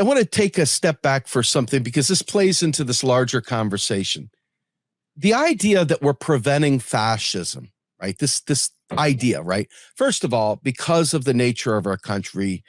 want to take a step back for something because this plays into this larger conversation. The idea that we're preventing fascism, right? This idea, right? First of all, because of the nature of our country,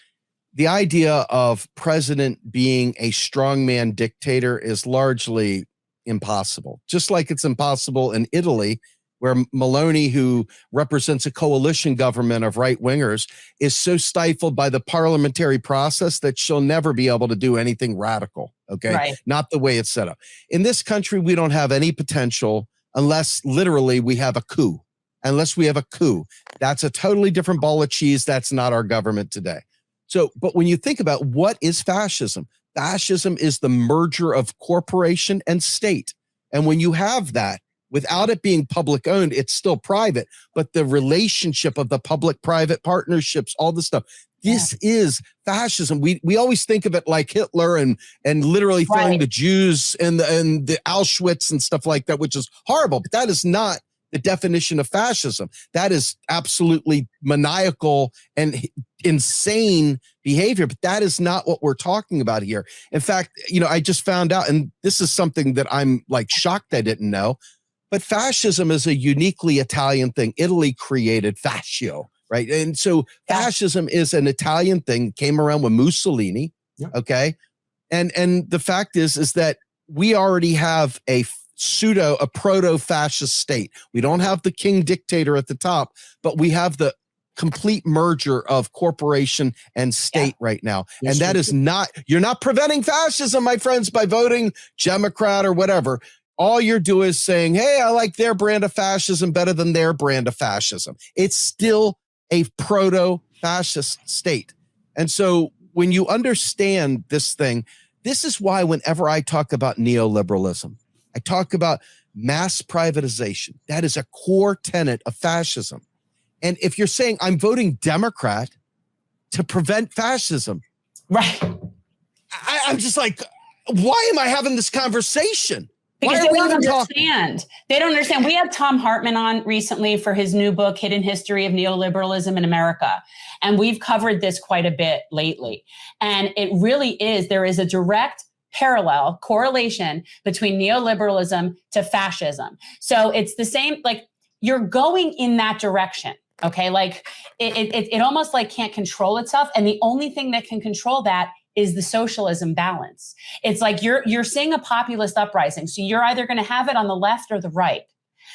the idea of president being a strongman dictator is largely impossible. Just like it's impossible in Italy, where Meloni, who represents a coalition government of right-wingers, is so stifled by the parliamentary process that she'll never be able to do anything radical, okay? Right. Not the way it's set up. In this country, we don't have any potential unless literally we have a coup. Unless we have a coup. That's a totally different ball of cheese. That's not our government today. So, but when you think about what is fascism, fascism is the merger of corporation and state. And when you have that, without it being public owned, it's still private, but the relationship of the public-private partnerships, all this stuff, this is fascism. We always think of it like Hitler and literally throwing the Jews and the Auschwitz and stuff like that, which is horrible, but that is not the definition of fascism. That is absolutely maniacal and insane behavior, but that is not what we're talking about here. In fact, I just found out, and this is something that I'm like shocked I didn't know, but fascism is a uniquely Italian thing. Italy created fascio, right? And so fascism is an Italian thing, came around with Mussolini, okay? And the fact is that we already have a proto-fascist state. We don't have the king dictator at the top, but we have the complete merger of corporation and state right now. Yes, and that is not, you're not preventing fascism, my friends, by voting Democrat or whatever. All you're doing is saying, hey, I like their brand of fascism better than their brand of fascism. It's still a proto-fascist state. And so when you understand this thing, this is why whenever I talk about neoliberalism, I talk about mass privatization. That is a core tenet of fascism. And if you're saying I'm voting Democrat to prevent fascism, right? I'm just like, why am I having this conversation? Because they don't understand. They don't understand. We had Tom Hartman on recently for his new book, Hidden History of Neoliberalism in America. And we've covered this quite a bit lately. And it really is, there is a direct parallel correlation between neoliberalism to fascism. So it's the same, like you're going in that direction. Okay. Like it almost like can't control itself. And the only thing that can control that is the socialism balance. It's like you're seeing a populist uprising. So you're either going to have it on the left or the right.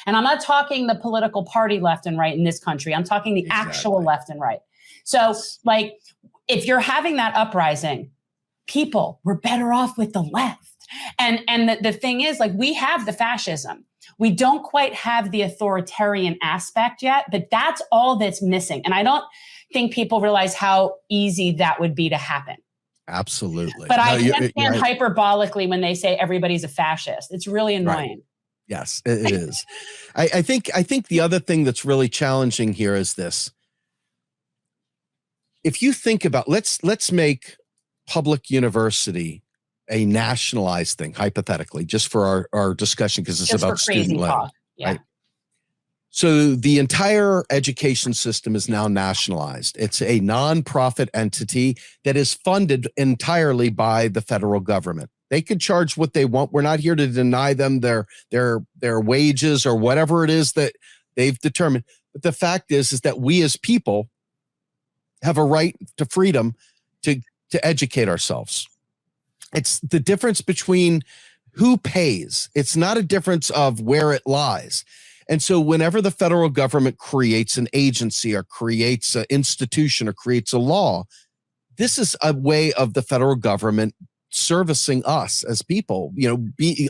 And I'm not talking the political party left and right in this country. I'm talking the actual left and right. So like, if you're having that uprising, people were better off with the left. And the thing is, like, we have the fascism. We don't quite have the authoritarian aspect yet, but that's all that's missing. And I don't think people realize how easy that would be to happen. Absolutely. But I can't stand hyperbolically when they say everybody's a fascist. It's really annoying. Right. Yes, it is. I think the other thing that's really challenging here is this. If you think about, let's make public university a nationalized thing, hypothetically, just for our discussion, because it's just about student loan. Yeah. Right? So the entire education system is now nationalized. It's a nonprofit entity that is funded entirely by the federal government. They could charge what they want. We're not here to deny them their wages or whatever it is that they've determined. But the fact is that we as people have a right to freedom to educate ourselves. It's the difference between who pays. It's not a difference of where it lies. And so whenever the federal government creates an agency or creates an institution or creates a law, this is a way of the federal government servicing us as people,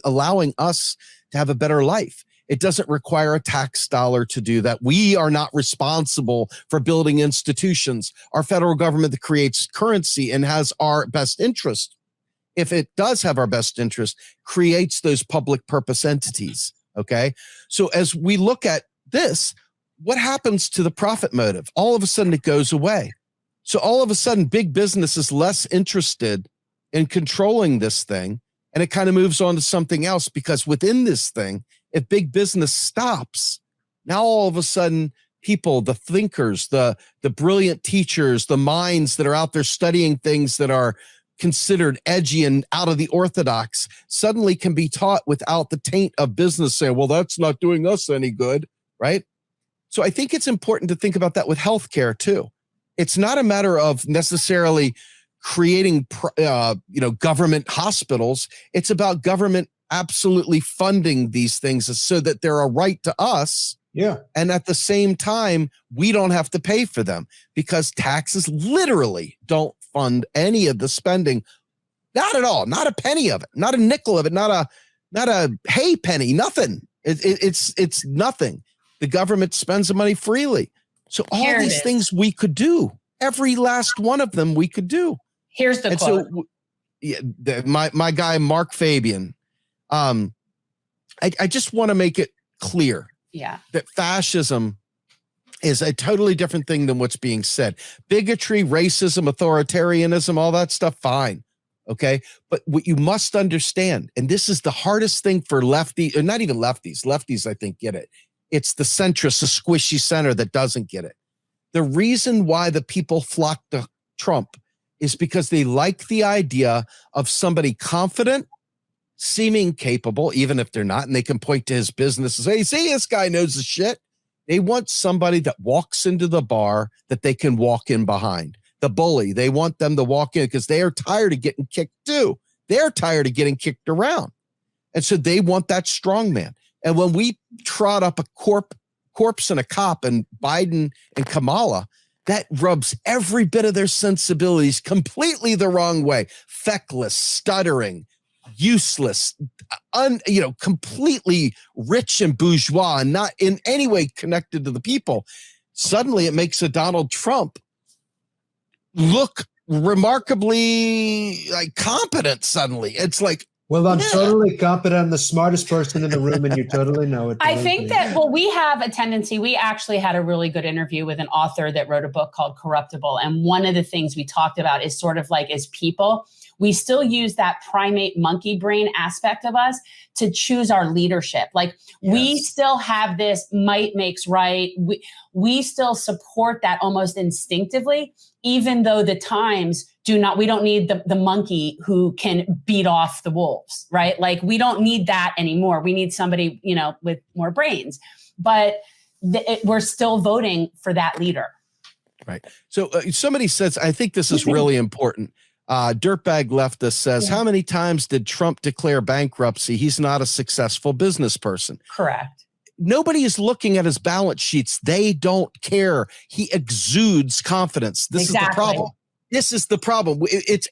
allowing us to have a better life. It doesn't require a tax dollar to do that. We are not responsible for building institutions. Our federal government that creates currency and has our best interest, if it does have our best interest, creates those public purpose entities. Okay. So as we look at this, what happens to the profit motive? All of a sudden it goes away. So all of a sudden big business is less interested in controlling this thing. And it kind of moves on to something else, because within this thing, if big business stops, now all of a sudden people, the thinkers, the brilliant teachers, the minds that are out there studying things that are considered edgy and out of the orthodox suddenly can be taught without the taint of business saying, well, that's not doing us any good, right? So I think it's important to think about that with healthcare too. It's not a matter of necessarily creating, government hospitals. It's about government absolutely funding these things so that they're a right to us. Yeah. And at the same time, we don't have to pay for them because taxes literally don't fund any of the spending. Not at all. Not a penny of it. Not a nickel of it. Not a hay penny. Nothing. It's nothing. The government spends the money freely. So all these things we could do. Every last one of them we could do. Here's the quote. So, my guy Mark Fabian. I just want to make it clear. Yeah. That fascism is a totally different thing than what's being said. Bigotry, racism, authoritarianism, all that stuff, fine. Okay. But what you must understand, and this is the hardest thing for lefties, or not even lefties. Lefties, I think, get it. It's the centrist, the squishy center that doesn't get it. The reason why the people flock to Trump is because they like the idea of somebody confident, seeming capable, even if they're not, and they can point to his business and say, see, this guy knows the shit. They want somebody that walks into the bar that they can walk in behind. The bully, they want them to walk in because they are tired of getting kicked too. They're tired of getting kicked around. And so they want that strong man. And when we trot up a corpse and a cop and Biden and Kamala, that rubs every bit of their sensibilities completely the wrong way. Feckless, stuttering, useless, completely rich and bourgeois and not in any way connected to the people. Suddenly it makes a Donald Trump look remarkably competent suddenly. It's like, well, I'm totally competent. I'm the smartest person in the room, and you totally know it. I think that, we have a tendency. We actually had a really good interview with an author that wrote a book called Corruptible. And one of the things we talked about is sort of like as people, we still use that primate monkey brain aspect of us to choose our leadership. We still have this might makes right. We still support that almost instinctively, even though the times we don't need the monkey who can beat off the wolves, right? We don't need that anymore. We need somebody, with more brains, but we're still voting for that leader. Right. So somebody says, I think this is really important. Dirtbag Leftist says, how many times did Trump declare bankruptcy? He's not a successful business person. Correct. Nobody is looking at his balance sheets. They don't care. He exudes confidence. This is the problem. This is the problem. It's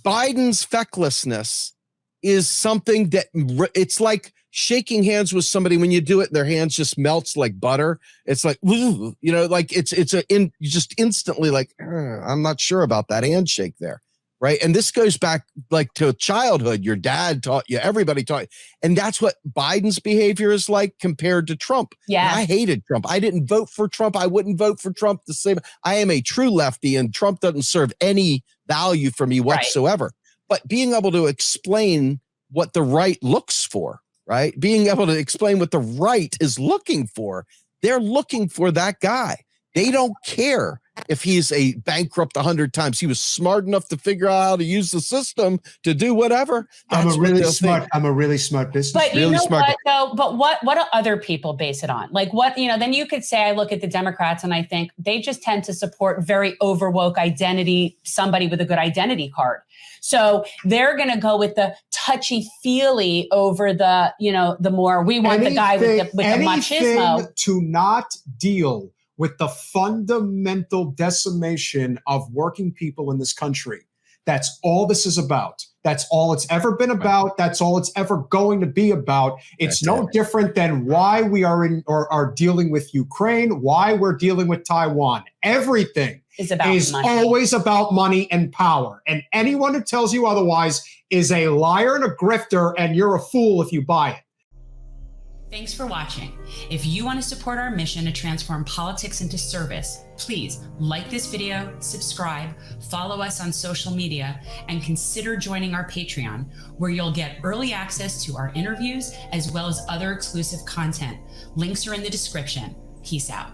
Biden's fecklessness is something that it's like shaking hands with somebody. When you do it, their hands just melts like butter. It's like, you just instantly I'm not sure about that handshake there. Right. And this goes back to childhood. Your dad taught you, everybody taught you. And that's what Biden's behavior is like compared to Trump. Yeah. I hated Trump. I didn't vote for Trump. I wouldn't vote for Trump the same. I am a true lefty and Trump doesn't serve any value for me whatsoever. Right. But being able to explain what the right looks for, right? Being able to explain what the right is looking for. They're looking for that guy. They don't care if he's a bankrupt 100 times. He was smart enough to figure out how to use the system to do whatever. I'm a really smart business. But you really know smart what though? But what do other people base it on? Then you could say I look at the Democrats and I think they just tend to support very overwoke identity, somebody with a good identity card. So they're going to go with the touchy-feely over the, the more we want the guy with the machismo. To not deal with the fundamental decimation of working people in this country. That's all this is about. That's all it's ever been about. That's all it's ever going to be about. It's different than why we are dealing with Ukraine, why we're dealing with Taiwan. Everything is always about money and power. And anyone who tells you otherwise is a liar and a grifter, and you're a fool if you buy it. Thanks for watching. If you want to support our mission to transform politics into service, please like this video, subscribe, follow us on social media, and consider joining our Patreon, where you'll get early access to our interviews as well as other exclusive content. Links are in the description. Peace out.